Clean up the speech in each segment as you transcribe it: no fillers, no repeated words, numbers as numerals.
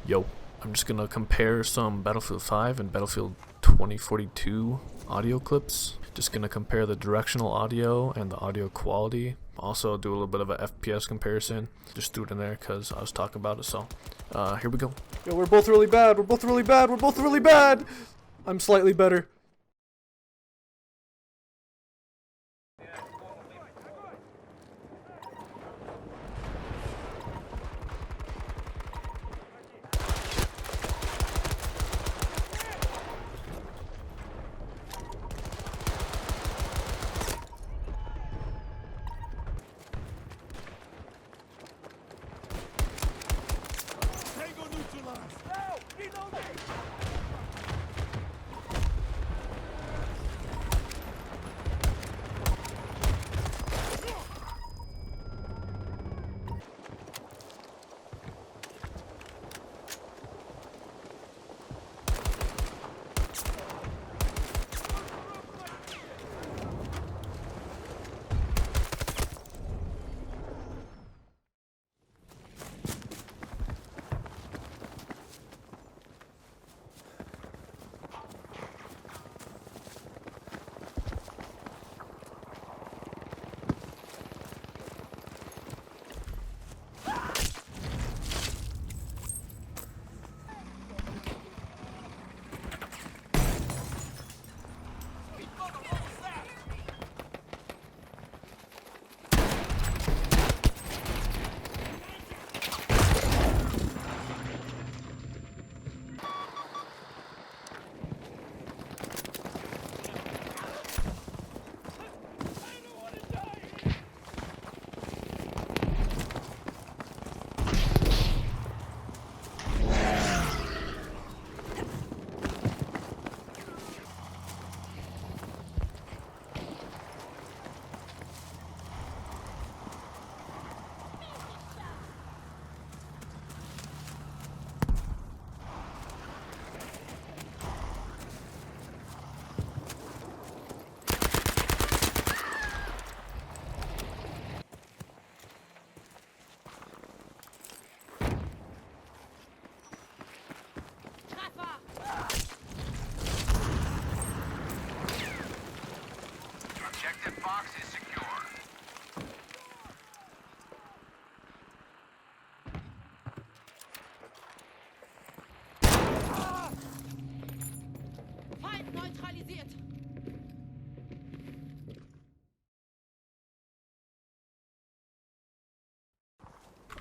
Yo, I'm just gonna compare some Battlefield 5 and Battlefield 2042 audio clips. Just gonna compare the directional audio and the audio quality. Also do a little bit of a FPS comparison. Just threw it in there because I was talking about it, so here we go. Yo, we're both really bad. We're both really bad. We're both really bad. I'm slightly better.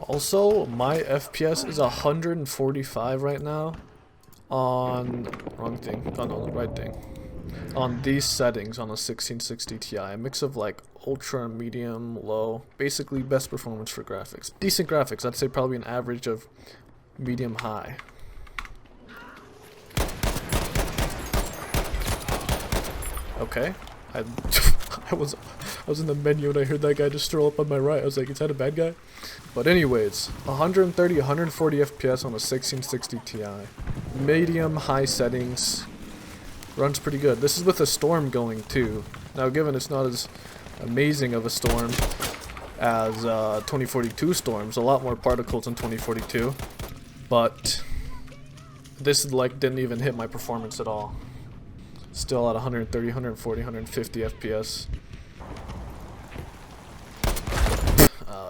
Also, my FPS is 145 right now on wrong thing. Oh no, the right thing. On these settings on a 1660 Ti, a mix of like ultra, medium, low, basically best performance for graphics. Decent graphics, I'd say probably an average of medium high. Okay, I was in the menu and I heard that guy just stroll up on my right. I was like, is that a bad guy? But anyways, 130, 140 FPS on a 1660 Ti. Medium high settings. Runs pretty good. This is with a storm going too. Now given it's not as amazing of a storm as 2042 storms, a lot more particles in 2042. But this like didn't even hit my performance at all. Still at 130, 140, 150 FPS.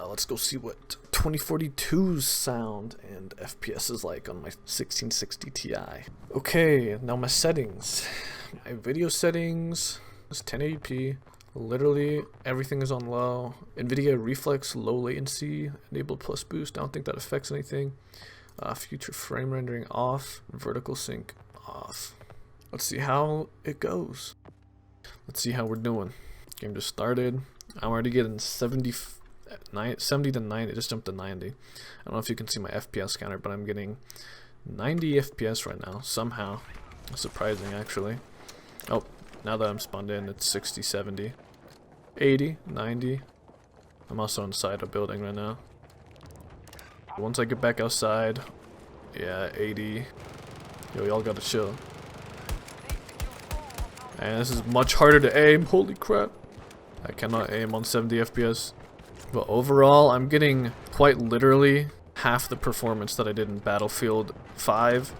Let's go see what 2042's sound and FPS is like on my 1660 Ti. Okay, now my settings. My video settings is 1080p. Literally everything is on low. NVIDIA Reflex low latency, enable plus boost. I don't think that affects anything. Future frame rendering off. Vertical sync off. Let's see how it goes. Let's see how we're doing. Game just started. I'm already getting 70 to 90. It just jumped to 90. I don't know if you can see my FPS counter, but I'm getting 90 FPS right now somehow. Surprising actually. Oh, now that I'm spawned in, it's 60, 70, 80, 90. I'm also inside a building right now. Once I get back outside, yeah, 80. Yo, y'all gotta chill. And this is much harder to aim. Holy crap. I cannot aim on 70 FPS. But overall, I'm getting quite literally half the performance that I did in Battlefield 5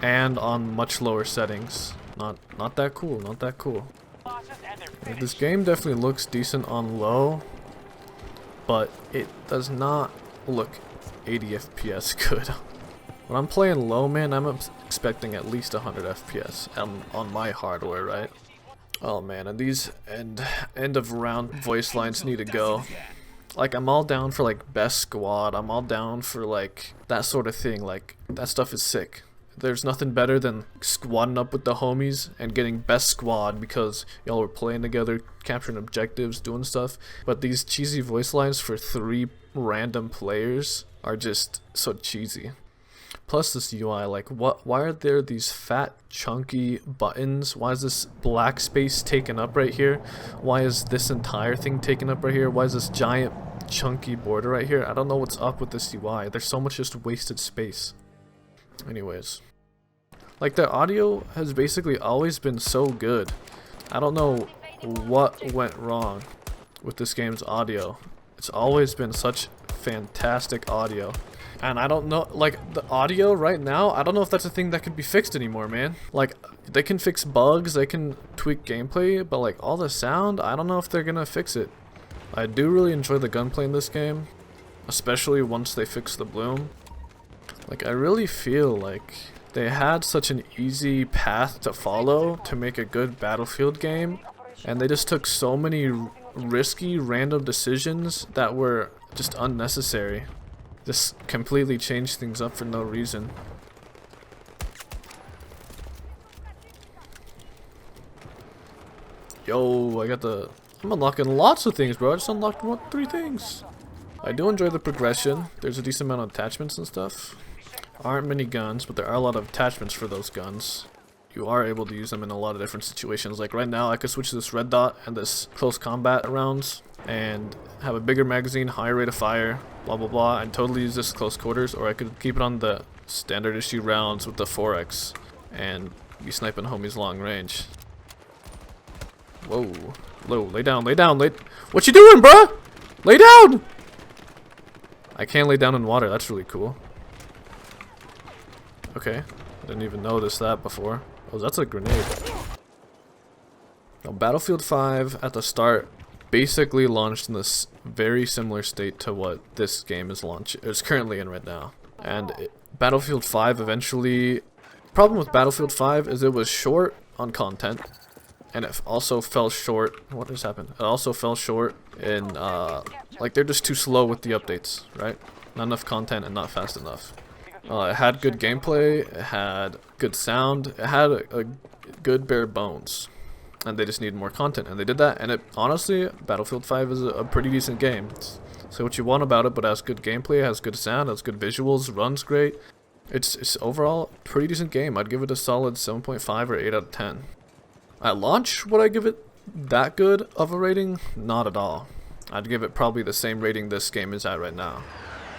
and on much lower settings. Not that cool, not that cool. Like, this game definitely looks decent on low, but it does not look 80 FPS good. When I'm playing low, man, I'm expecting at least 100 FPS on my hardware, right? Oh man, and these end of round voice lines need to go. Like, I'm all down for like best squad, I'm all down for like that sort of thing, like that stuff is sick. There's nothing better than squadding up with the homies and getting best squad because y'all were playing together, capturing objectives, doing stuff. But these cheesy voice lines for 3 random players are just so cheesy. Plus this UI, like why are there these fat chunky buttons? Why is this black space taken up right here? Why is this entire thing taken up right here? Why is this giant chunky border right here? I don't know what's up with this UI. There's so much just wasted space. Anyways, like, the audio has basically always been so good. I don't know what went wrong with this game's audio. It's always been such fantastic audio. And I don't know, like, the audio right now, I don't know if that's a thing that can be fixed anymore, man. Like, they can fix bugs, they can tweak gameplay, but like all the sound, I don't know if they're gonna fix it. I do really enjoy the gunplay in this game, especially once they fix the bloom. Like, I really feel like they had such an easy path to follow to make a good Battlefield game, and they just took so many risky random decisions that were just unnecessary. Just completely changed things up for no reason. Yo, I'm unlocking lots of things, bro. I just unlocked 3 things. I do enjoy the progression. There's a decent amount of attachments and stuff. Aren't many guns, but there are a lot of attachments for those guns. You are able to use them in a lot of different situations. Like right now, I could switch to this red dot and this close combat rounds and have a bigger magazine, higher rate of fire, blah blah blah, and totally use this close quarters, or I could keep it on the standard issue rounds with the 4x and be sniping homies long range. Whoa, whoa, lay down, what you doing, bruh? Lay down! I can't lay down in water, that's really cool. Okay, didn't even notice that before. Oh, that's a grenade. Now, Battlefield 5 at the start basically launched in this very similar state to what this game is currently in right now. And Battlefield 5 eventually... Problem with Battlefield 5 is it was short on content, and it also fell short... What just happened? It also fell short in, like, they're just too slow with the updates, right? Not enough content and not fast enough. It had good gameplay, it had good sound, it had a good bare bones. And they just need more content, and they did that, and it honestly, Battlefield 5 is a pretty decent game. Say what you want about it, but it has good gameplay, it has good sound, it has good visuals, runs great. It's overall a pretty decent game. I'd give it a solid 7.5 or 8 out of 10. At launch, would I give it that good of a rating? Not at all. I'd give it probably the same rating this game is at right now.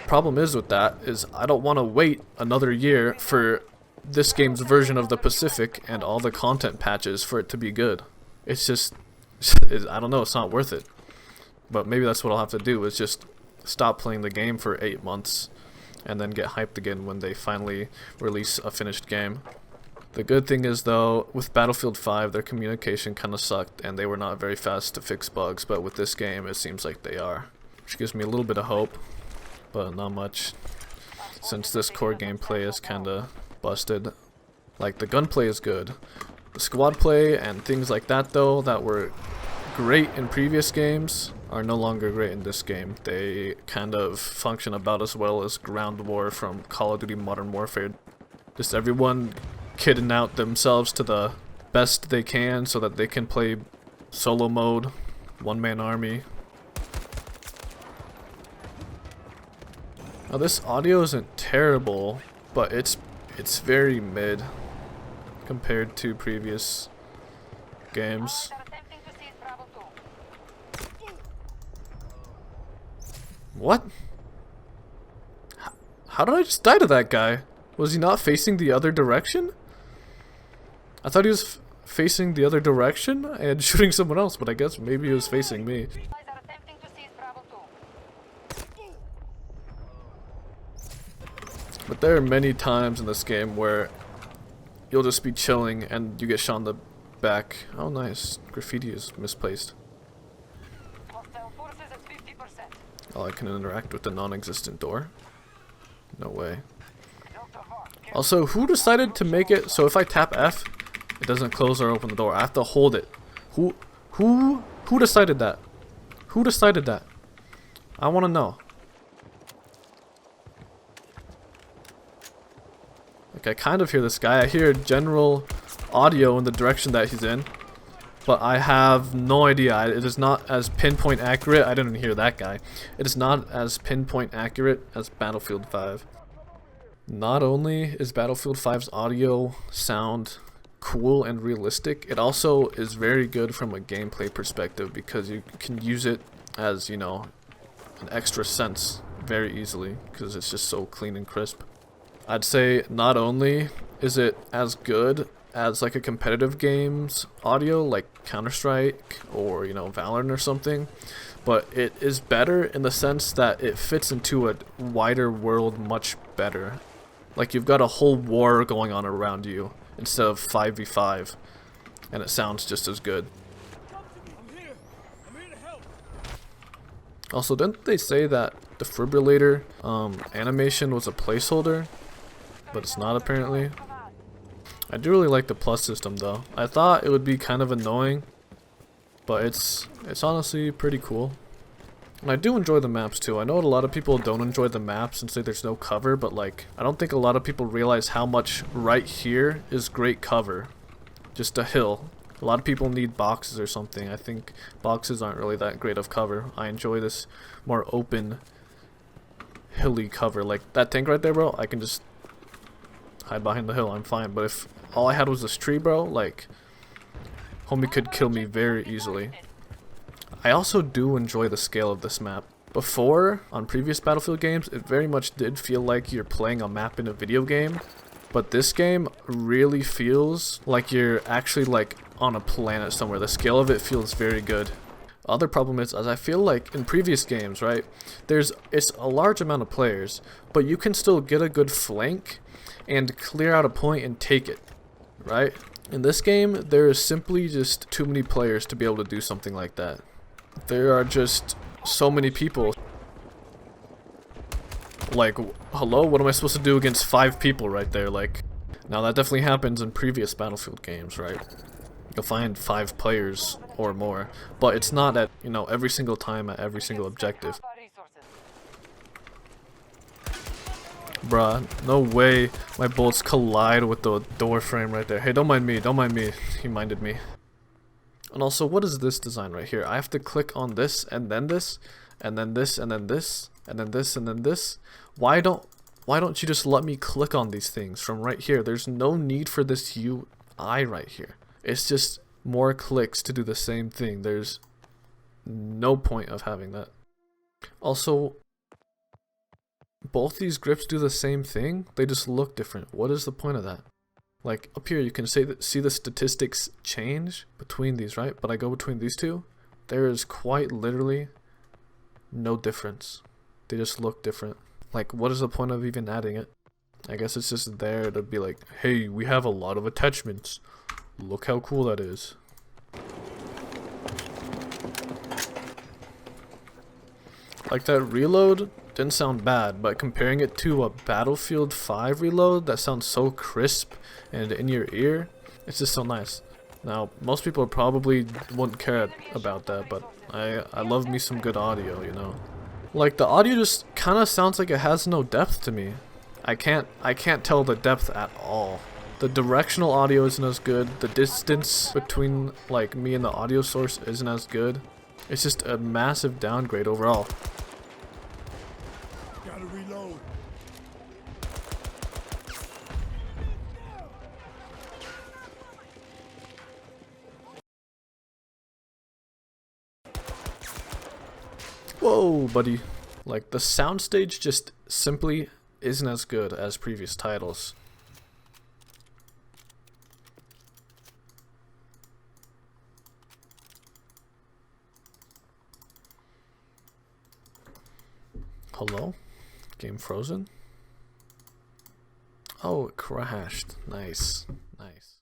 Problem is with that is I don't want to wait another year for this game's version of the Pacific and all the content patches for it to be good. It's just, I don't know, it's not worth it. But maybe that's what I'll have to do, is just stop playing the game for 8 months and then get hyped again when they finally release a finished game. The good thing is though, with Battlefield 5 their communication kind of sucked and they were not very fast to fix bugs, but with this game it seems like they are. Which gives me a little bit of hope, but not much, since this core gameplay is kinda busted. Like, the gunplay is good. The squad play and things like that though, that were great in previous games, are no longer great in this game. They kind of function about as well as ground war from Call of Duty Modern Warfare. Just everyone kidding out themselves to the best they can so that they can play solo mode, one-man army. Now this audio isn't terrible, but it's very mid compared to previous games. What? How did I just die to that guy? Was he not facing the other direction? I thought he was facing the other direction and shooting someone else, but I guess maybe he was facing me. But there are many times in this game where you'll just be chilling and you get shot in the back. Oh nice, graffiti is misplaced. Oh, I can interact with the non-existent door? No way. Also, who decided to make it so if I tap F, it doesn't close or open the door? I have to hold it. Who decided that? Who decided that? I want to know. Like, I kind of hear this guy. I hear general audio in the direction that he's in, but I have no idea. It is not as pinpoint accurate. I didn't hear that guy. It is not as pinpoint accurate as Battlefield 5. Not only is Battlefield 5's audio sound cool and realistic, it also is very good from a gameplay perspective because you can use it as, you know, an extra sense very easily because it's just so clean and crisp. I'd say not only is it as good as like a competitive game's audio like Counter-Strike or, you know, Valorant or something, but it is better in the sense that it fits into a wider world much better. Like, you've got a whole war going on around you instead of 5v5, and it sounds just as good. Also, didn't they say that defibrillator animation was a placeholder? But it's not, apparently. I do really like the plus system though. I thought it would be kind of annoying, but it's honestly pretty cool. And I do enjoy the maps too. I know a lot of people don't enjoy the maps and say there's no cover, but like, I don't think a lot of people realize how much right here is great cover. Just a hill. A lot of people need boxes or something. I think boxes aren't really that great of cover. I enjoy this more open, hilly cover. Like that tank right there, bro, I can just hide behind the hill, I'm fine. But if all I had was this tree, bro, like, homie could kill me very easily. I also do enjoy the scale of this map. Before, on previous Battlefield games, it very much did feel like you're playing a map in a video game. But this game really feels like you're actually like on a planet somewhere. The scale of it feels very good. Other problem is, as I feel like in previous games, right, it's a large amount of players, but you can still get a good flank and clear out a point and take it, right? In this game, there is simply just too many players to be able to do something like that. There are just so many people. Like, hello, what am I supposed to do against 5 people right there? Like, now that definitely happens in previous Battlefield games, right? You'll find 5 players or more, but it's not at, you know, every single time at every single objective. Bruh, no way my bullets collide with the door frame right there. Hey, don't mind me, don't mind me. He minded me. And also, what is this design right here? I have to click on this, and then this, and then this, and then this, and then this, and then this. Why don't you just let me click on these things from right here? There's no need for this UI right here. It's just more clicks to do the same thing. There's no point of having that. Also, both these grips do the same thing. They just look different. What is the point of that? Like, up here you can see the statistics change between these, right? But I go between these two, there is quite literally no difference. They just look different. Like, what is the point of even adding it? I guess it's just there to be like, hey, we have a lot of attachments. Look how cool that is. Like, that reload didn't sound bad, but comparing it to a Battlefield 5 reload that sounds so crisp and in your ear, it's just so nice. Now, most people probably wouldn't care about that, but I love me some good audio, you know. Like, the audio just kind of sounds like it has no depth to me. I can't tell the depth at all. The directional audio isn't as good. The distance between like me and the audio source isn't as good. It's just a massive downgrade overall. Gotta reload. Whoa, buddy. Like, the soundstage just simply isn't as good as previous titles. Hello? Game frozen? Oh, it crashed. Nice. Nice.